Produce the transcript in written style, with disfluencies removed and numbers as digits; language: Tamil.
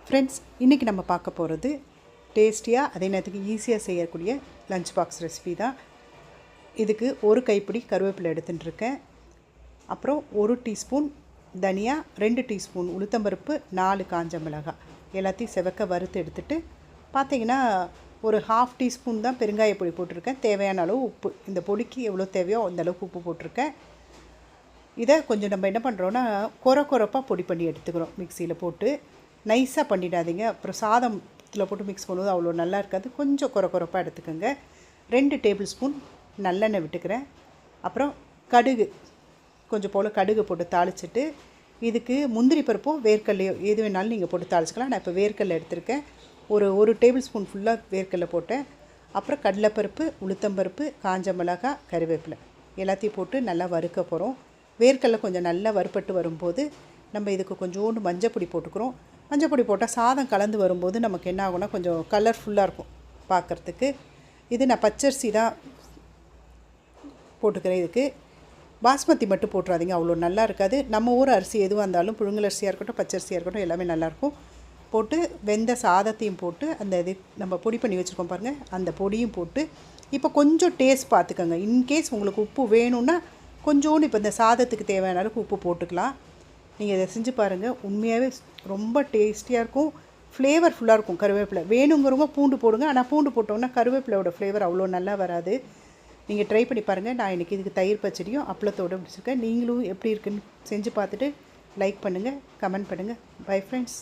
ஃப்ரெண்ட்ஸ், இன்றைக்கி நம்ம பார்க்க போகிறது டேஸ்டியாக அதே நேரத்துக்கு ஈஸியாக செய்யக்கூடிய லஞ்ச் பாக்ஸ் ரெசிபி தான். இதுக்கு ஒரு கைப்பிடி கருவேப்பிலை எடுத்துட்டுருக்கேன். அப்புறம் 1 டீஸ்பூன் தனியா, 2 டீஸ்பூன் உளுத்தம்பருப்பு, 4 காஞ்ச மிளகாய் எல்லாத்தையும் செவக்க வறுத்து எடுத்துகிட்டு பார்த்திங்கன்னா ஒரு 1/2 டீஸ்பூன் தான் பெருங்காய பொடி போட்டிருக்கேன். தேவையான அளவு உப்பு, இந்த பொடிக்கு எவ்வளோ தேவையோ அந்தளவுக்கு உப்பு போட்டிருக்கேன். இதை கொஞ்சம் நம்ம என்ன பண்ணுறோன்னா கொரப்பாக பொடி பண்ணி எடுத்துக்கிறோம். மிக்சியில் போட்டு நைஸாக பண்ணிடாதீங்க, அப்புறம் சாதத்தில் போட்டு மிக்ஸ் பண்ணும்போது அவ்வளோ நல்லா இருக்காது. கொஞ்சம் கொரப்பாக எடுத்துக்கோங்க. 2 டேபிள் ஸ்பூன் நல்லெண்ணெய் விட்டுக்கிறேன். அப்புறம் கடுகு கொஞ்சம் போல் கடுகு போட்டு தாளிச்சிட்டு, இதுக்கு முந்திரி பருப்போ வேர்க்கல்லையோ எது வேணாலும் நீங்கள் போட்டு தாளிச்சிக்கலாம். நான் இப்போ வேர்க்கடலை எடுத்திருக்கேன். ஒரு டேபிள் ஸ்பூன் ஃபுல்லாக வேர்க்கடலை போட்டேன். அப்புறம் கடலைப்பருப்பு, உளுத்தம்பருப்பு, காஞ்ச மிளகாய், கருவேப்பிலை எல்லாத்தையும் போட்டு நல்லா வறுக்க போகிறோம். வேர்க்கடலை கொஞ்சம் நல்லா வறுப்பட்டு வரும்போது நம்ம இதுக்கு கொஞ்சோண்டு மஞ்சப்பொடி போட்டுக்கிறோம். மஞ்சப்பொடி போட்டால் சாதம் கலந்து வரும்போது நமக்கு என்ன ஆகும்னா கொஞ்சம் கலர்ஃபுல்லாக இருக்கும் பார்க்குறதுக்கு. இது நான் பச்சரிசி தான் போட்டுக்கிறேன். இதுக்கு பாஸ்மதி மட்டும் போட்டுறாதீங்க, அவ்வளோ நல்லா இருக்காது. நம்ம ஊர் அரிசி எதுவாக இருந்தாலும் புழுங்கல் அரிசியாக இருக்கட்டும், பச்சரிசியாக இருக்கட்டும், எல்லாமே நல்லாயிருக்கும். போட்டு வெந்த சாதத்தையும் போட்டு அந்த இது நம்ம பொடி பண்ணி வச்சுருக்கோம் பாருங்கள், அந்த பொடியும் போட்டு இப்போ கொஞ்சம் டேஸ்ட் பார்த்துக்கோங்க. இன்கேஸ் உங்களுக்கு உப்பு வேணும்னா கொஞ்சோண்டு இப்போ இந்த சாதத்துக்கு தேவையான அளவுக்கு உப்பு போட்டுக்கலாம். நீங்கள் இதை செஞ்சு பாருங்கள், உண்மையாகவே ரொம்ப டேஸ்டியாக இருக்கும், ஃப்ளேவர்ஃபுல்லாக இருக்கும். கருவேப்பிலை வேணுங்கிறவங்க பூண்டு போடுங்க, ஆனால் பூண்டு போட்டோன்னா கருவேப்பிலையோட ஃப்ளேவர் அவ்வளோ நல்லா வராது. நீங்கள் ட்ரை பண்ணி பாருங்கள். நான் இன்றைக்கி இதுக்கு தயிர் பச்சடியும் அப்பளத்தோடு முடிச்சிருக்கேன். நீங்களும் எப்படி இருக்குன்னு செஞ்சு பார்த்துட்டு லைக் பண்ணுங்கள், கமெண்ட் பண்ணுங்கள். Bye friends.